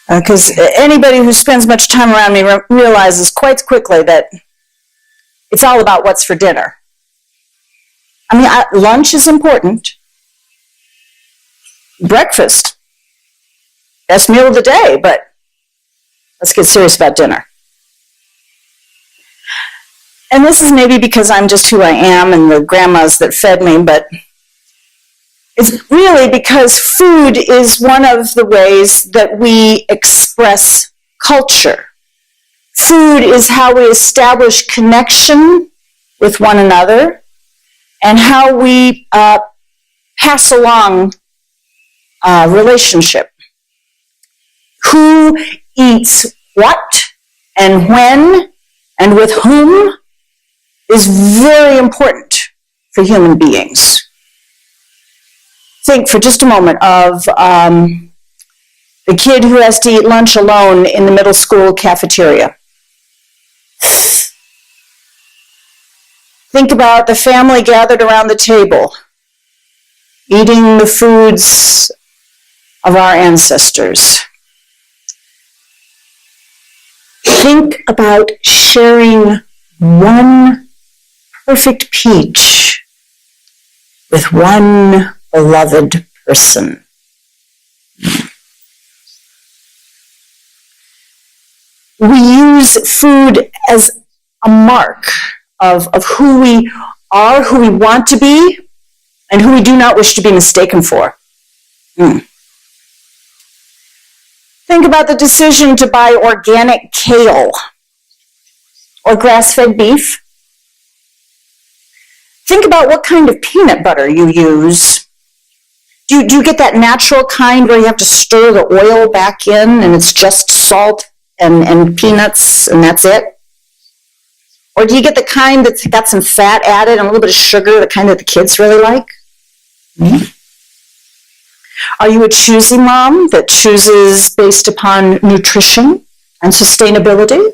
Because anybody who spends much time around me realizes quite quickly that it's all about what's for dinner. I mean, lunch is important. Breakfast, best meal of the day, but let's get serious about dinner. And this is maybe because I'm just who I am and the grandmas that fed me, but it's really because food is one of the ways that we express culture. Food is how we establish connection with one another and how we pass along relationship. Who eats what and when and with whom is very important for human beings. Think for just a moment of the kid who has to eat lunch alone in the middle school cafeteria. Think about the family gathered around the table, eating the foods of our ancestors. Think about sharing one perfect peach with one beloved person. We use food as a mark of who we are, who we want to be, and who we do not wish to be mistaken for. Think about the decision to buy organic kale or grass-fed beef. Think about what kind of peanut butter you use. Do you get that natural kind where you have to stir the oil back in and it's just salt and peanuts and that's it? Or do you get the kind that's got some fat added and a little bit of sugar, the kind that the kids really like? Are you a choosy mom that chooses based upon nutrition and sustainability?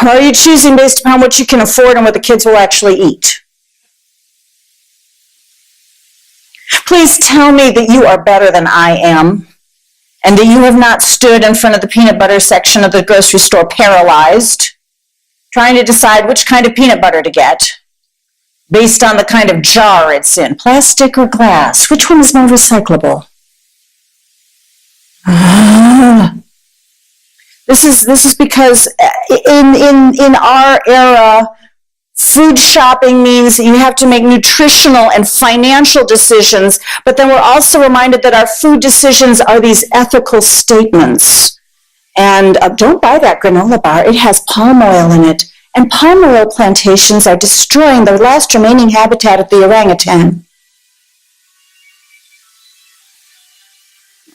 Or are you choosing based upon what you can afford and what the kids will actually eat? Please tell me that you are better than I am and that you have not stood in front of the peanut butter section of the grocery store paralyzed, trying to decide which kind of peanut butter to get based on the kind of jar it's in, plastic or glass. Which one is more recyclable? This is because in our era, food shopping means you have to make nutritional and financial decisions, but then we're also reminded that our food decisions are these ethical statements. And don't buy that granola bar. It has palm oil in it. And palm oil plantations are destroying the last remaining habitat of the orangutan.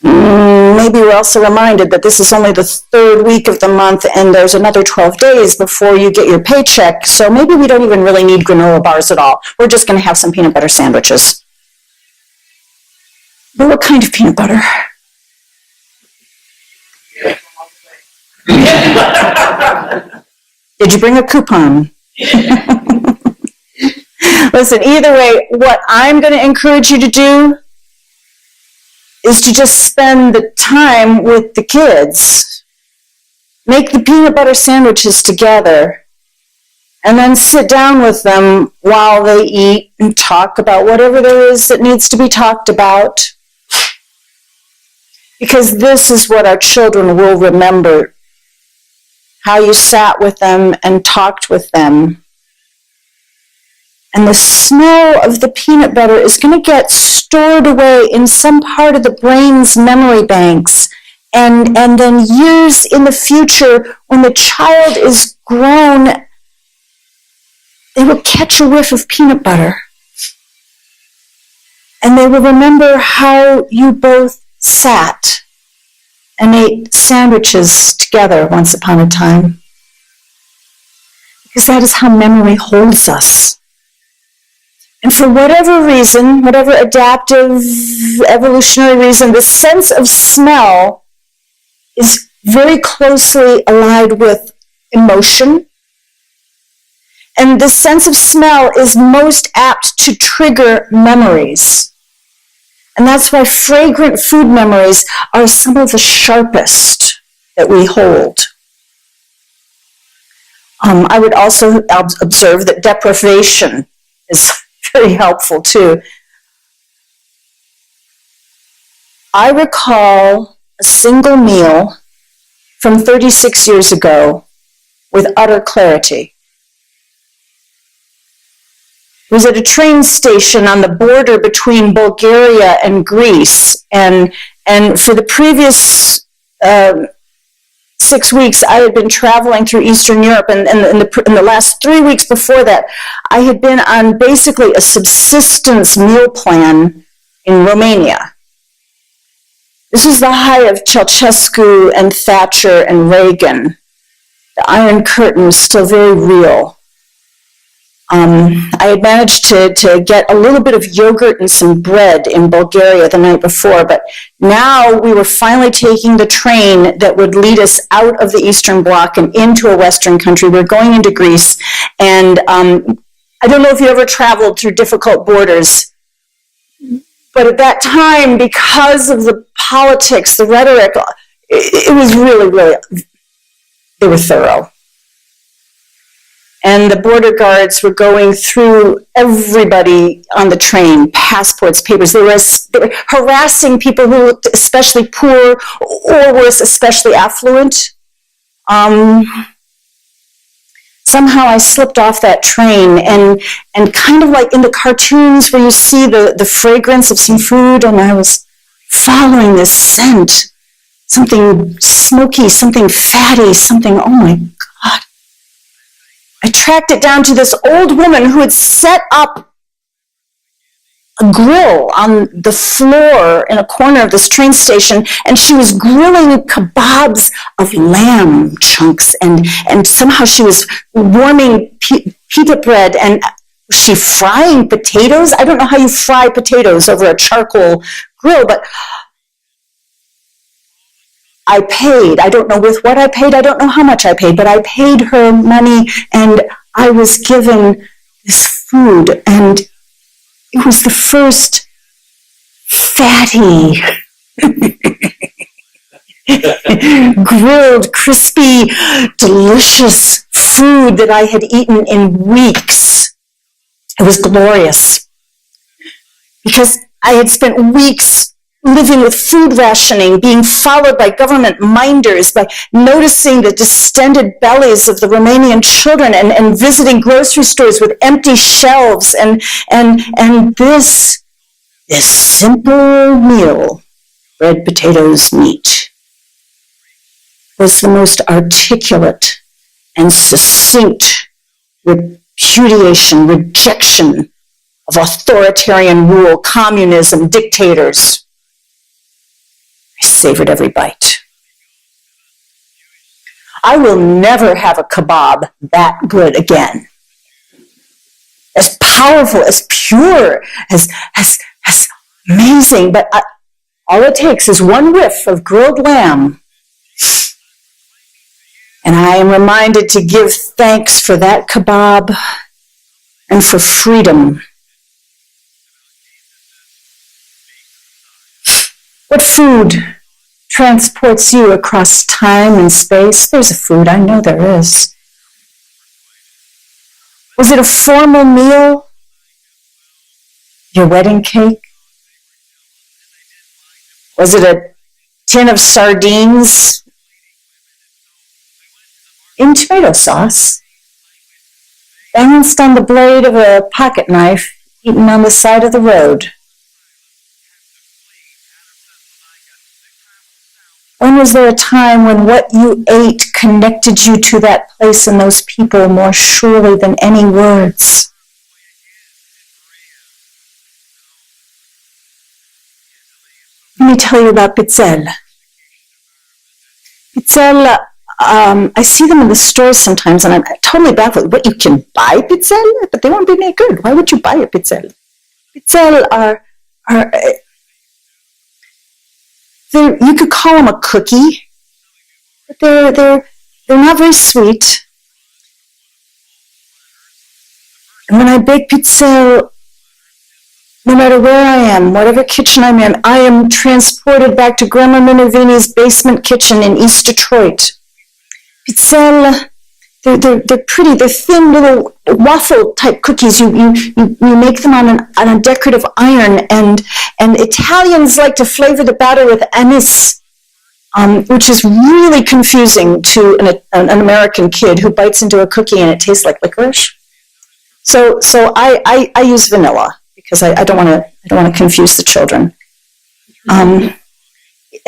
Maybe we're also reminded that this is only the third week of the month and there's another 12 days before you get your paycheck, so maybe we don't even really need granola bars at all. We're just going to have some peanut butter sandwiches. But what kind of peanut butter? Did you bring a coupon? Listen, either way, what I'm going to encourage you to do is to just spend the time with the kids. Make the peanut butter sandwiches together, and then sit down with them while they eat and talk about whatever there is that needs to be talked about. Because this is what our children will remember. How you sat with them and talked with them. And the smell of the peanut butter is going to get stored away in some part of the brain's memory banks. And then years in the future, when the child is grown, they will catch a whiff of peanut butter. And they will remember how you both sat and ate sandwiches together once upon a time. Because that is how memory holds us. And for whatever reason, whatever adaptive, evolutionary reason, the sense of smell is very closely allied with emotion. And the sense of smell is most apt to trigger memories. And that's why fragrant food memories are some of the sharpest that we hold. I would also observe that deprivation is very helpful too. I recall a single meal from 36 years ago with utter clarity. It was at a train station on the border between Bulgaria and Greece, and for the previous 6 weeks, I had been traveling through Eastern Europe, and in the last 3 weeks before that, I had been on basically a subsistence meal plan in Romania. This was the height of Ceausescu and Thatcher and Reagan. The Iron Curtain was still very real. I had managed to get a little bit of yogurt and some bread in Bulgaria the night before, but now we were finally taking the train that would lead us out of the Eastern Bloc and into a Western country. We're going into Greece, and I don't know if you ever traveled through difficult borders, but at that time, because of the politics, the rhetoric, it was really, they were thorough. And the border guards were going through everybody on the train, passports, papers. They were harassing people who looked especially poor or worse, especially affluent. Somehow I slipped off that train, and kind of like in the cartoons where you see the fragrance of some food, and I was following this scent, something smoky, something fatty, something, oh my God. I tracked it down to this old woman who had set up a grill on the floor in a corner of this train station, and she was grilling kebabs of lamb chunks, and somehow she was warming pita bread, and was she frying potatoes? I don't know how you fry potatoes over a charcoal grill, but I paid. I don't know with what I paid. I don't know how much I paid, but I paid her money, and I was given this food, and it was the first fatty, grilled, crispy, delicious food that I had eaten in weeks. It was glorious, because I had spent weeks living with food rationing, being followed by government minders, by noticing the distended bellies of the Romanian children, and visiting grocery stores with empty shelves, and this simple meal, bread, potatoes, meat, was the most articulate and succinct repudiation, rejection of authoritarian rule, communism, dictators. I savored every bite. I will never have a kebab that good again. As powerful, as pure, as amazing, but all it takes is one whiff of grilled lamb, and I am reminded to give thanks for that kebab and for freedom. What food transports you across time and space? There's a food, I know there is. Was it a formal meal? Your wedding cake? Was it a tin of sardines in tomato sauce, balanced on the blade of a pocket knife eaten on the side of the road? When was there a time when what you ate connected you to that place and those people more surely than any words? Let me tell you about pitzel. Pitzel, I see them in the stores sometimes, and I'm totally baffled. What, you can buy pitzel? But they won't be made good. Why would you buy a pitzel? Pitzel are you could call them a cookie, but they're not very sweet. And when I bake pitzel, No matter where I am, whatever kitchen I'm in, I am transported back to Grandma Minervini's basement kitchen in East Detroit. Pizzelle, they're pretty. They're thin little waffle-type cookies. You make them on a decorative iron, and Italians like to flavor the batter with anise, which is really confusing to an American kid who bites into a cookie and it tastes like licorice. So I use vanilla because I don't want to confuse the children.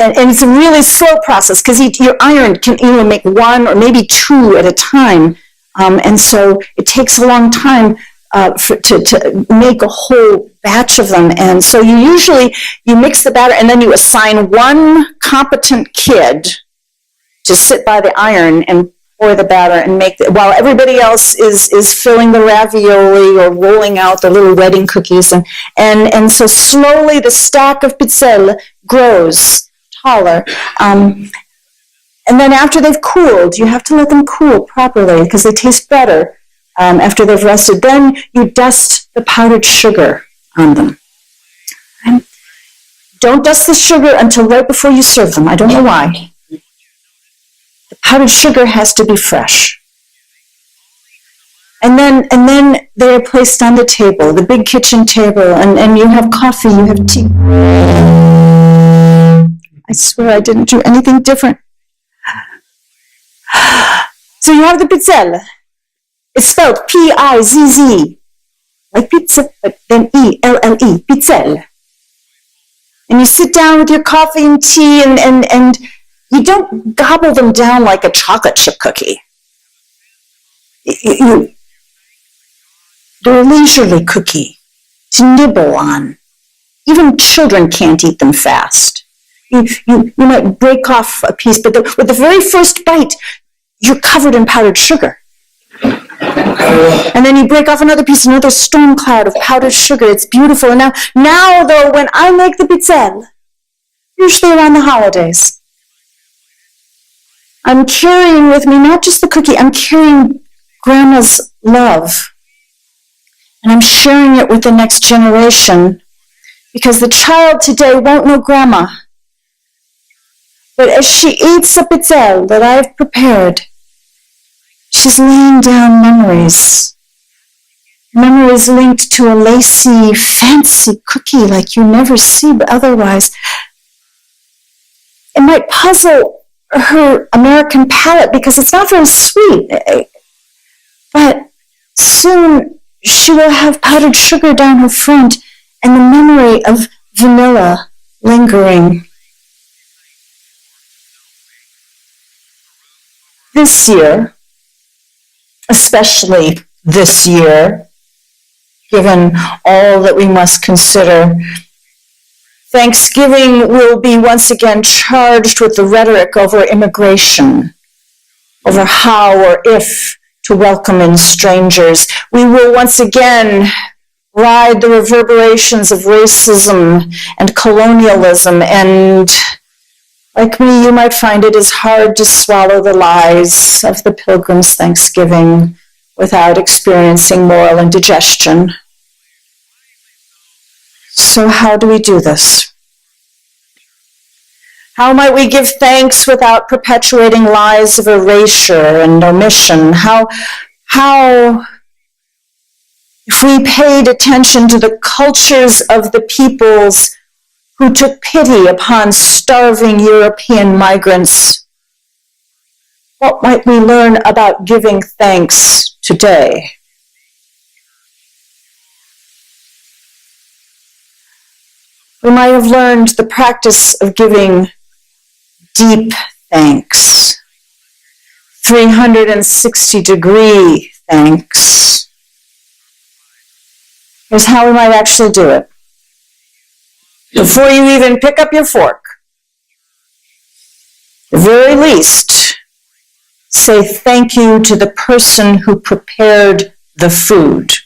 And it's a really slow process because your iron can either make one or maybe two at a time, and so it takes a long time to make a whole batch of them. And so you mix the batter, and then you assign one competent kid to sit by the iron and pour the batter and while everybody else is filling the ravioli or rolling out the little wedding cookies, and so slowly the stack of pizzelle grows taller. And then after they've cooled, you have to let them cool properly because they taste better after they've rested. Then you dust the powdered sugar on them. Okay? Don't dust the sugar until right before you serve them. I don't know why. The powdered sugar has to be fresh. And then they're placed on the table, the big kitchen table, and you have coffee, you have tea. I swear I didn't do anything different. So you have the pizzelle. It's spelled P-I-Z-Z, like pizza, but then E-L-L-E, pizzelle. And you sit down with your coffee and tea, and you don't gobble them down like a chocolate chip cookie. They're a leisurely cookie to nibble on. Even children can't eat them fast. You might break off a piece, but with the very first bite, you're covered in powdered sugar. And then you break off another piece, another storm cloud of powdered sugar. It's beautiful. And now though, when I make the pizzelle, usually around the holidays, I'm carrying with me not just the cookie, I'm carrying Grandma's love. And I'm sharing it with the next generation, because the child today won't know Grandma. But as she eats the pizzelle that I've prepared, she's laying down memories. Memories linked to a lacy, fancy cookie like you never see otherwise. It might puzzle her American palate because it's not very sweet. But soon she will have powdered sugar down her front and the memory of vanilla lingering. This year, especially this year, given all that we must consider, Thanksgiving will be once again charged with the rhetoric over immigration, over how or if to welcome in strangers. We will once again ride the reverberations of racism and colonialism, and like me, you might find it is hard to swallow the lies of the Pilgrim's Thanksgiving without experiencing moral indigestion. So how do we do this? How might we give thanks without perpetuating lies of erasure and omission? How if we paid attention to the cultures of the peoples who took pity upon starving European migrants, what might we learn about giving thanks today? We might have learned the practice of giving deep thanks, 360-degree thanks. Here's how we might actually do it. Before you even pick up your fork, at the very least, say thank you to the person who prepared the food.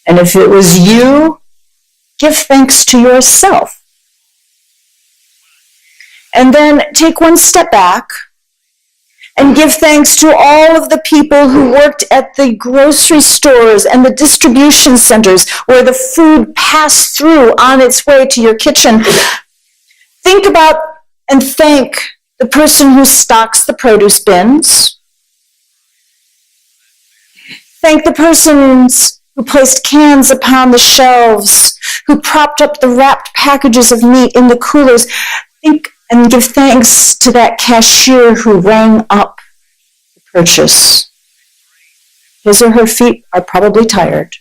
And if it was you, give thanks to yourself. And then take one step back. And give thanks to all of the people who worked at the grocery stores and the distribution centers where the food passed through on its way to your kitchen. Think about and thank the person who stocks the produce bins. Thank the persons who placed cans upon the shelves, who propped up the wrapped packages of meat in the coolers. Think and give thanks to that cashier who rang up the purchase. His or her feet are probably tired.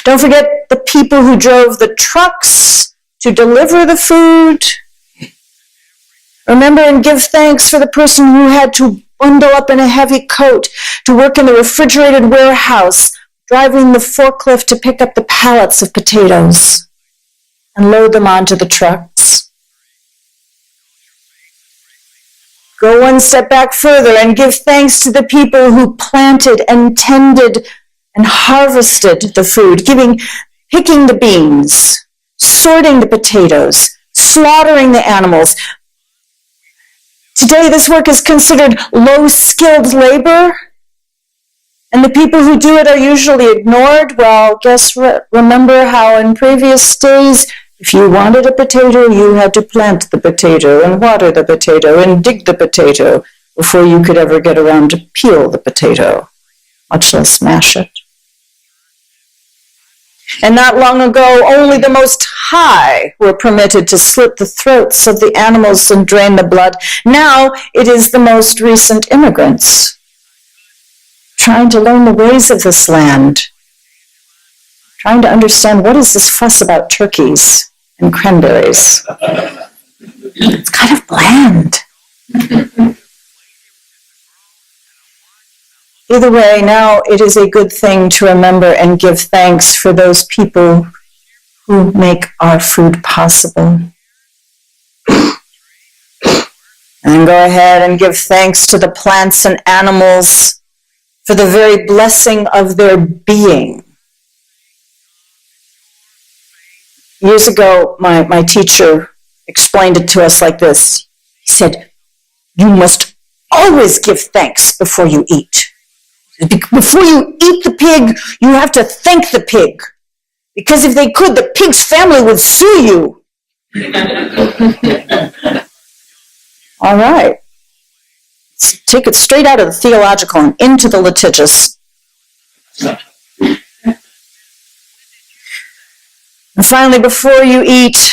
Don't forget the people who drove the trucks to deliver the food. Remember and give thanks for the person who had to bundle up in a heavy coat to work in the refrigerated warehouse, driving the forklift to pick up the pallets of potatoes and load them onto the trucks. Go one step back further and give thanks to the people who planted and tended and harvested the food, picking the beans, sorting the potatoes, slaughtering the animals. Today, this work is considered low-skilled labor, and the people who do it are usually ignored. Well, remember how in previous days, if you wanted a potato, you had to plant the potato and water the potato and dig the potato before you could ever get around to peel the potato, much less mash it. And not long ago, only the Most High were permitted to slit the throats of the animals and drain the blood. Now it is the most recent immigrants trying to learn the ways of this land, trying to understand what is this fuss about turkeys and cranberries. It's kind of bland. Either way, now it is a good thing to remember and give thanks for those people who make our food possible. And go ahead and give thanks to the plants and animals for the very blessing of their being. Years ago, my teacher explained it to us like this. He said, "You must always give thanks before you eat. Before you eat the pig, you have to thank the pig. Because if they could, the pig's family would sue you." All right. Let's take it straight out of the theological and into the litigious. And finally, before you eat,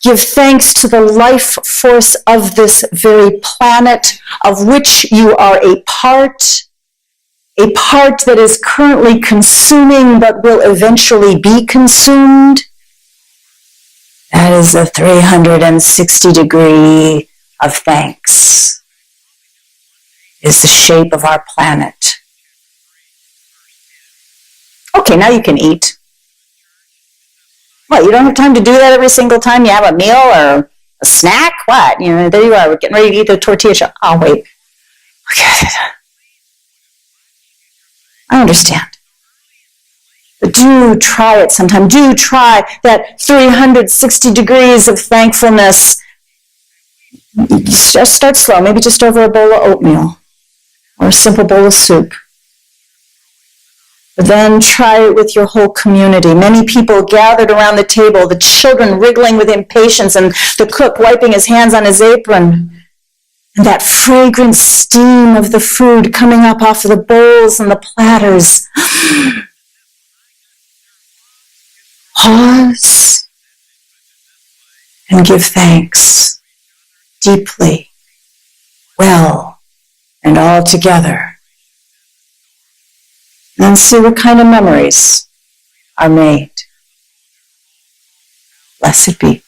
give thanks to the life force of this very planet, of which you are a part that is currently consuming but will eventually be consumed. That is the 360 degree of thanks. It is the shape of our planet. Okay, now you can eat. What, you don't have time to do that every single time you have a meal or a snack? What? There you are, we're getting ready to eat the tortilla chip. Oh, wait. Okay. I understand. But do try it sometime. Do try that 360 degrees of thankfulness. Just start slow, maybe just over a bowl of oatmeal or a simple bowl of soup. But then try it with your whole community. Many people gathered around the table, the children wriggling with impatience and the cook wiping his hands on his apron. And that fragrant steam of the food coming up off of the bowls and the platters. Pause and give thanks deeply, well, and all together. And see what kind of memories are made. Blessed be.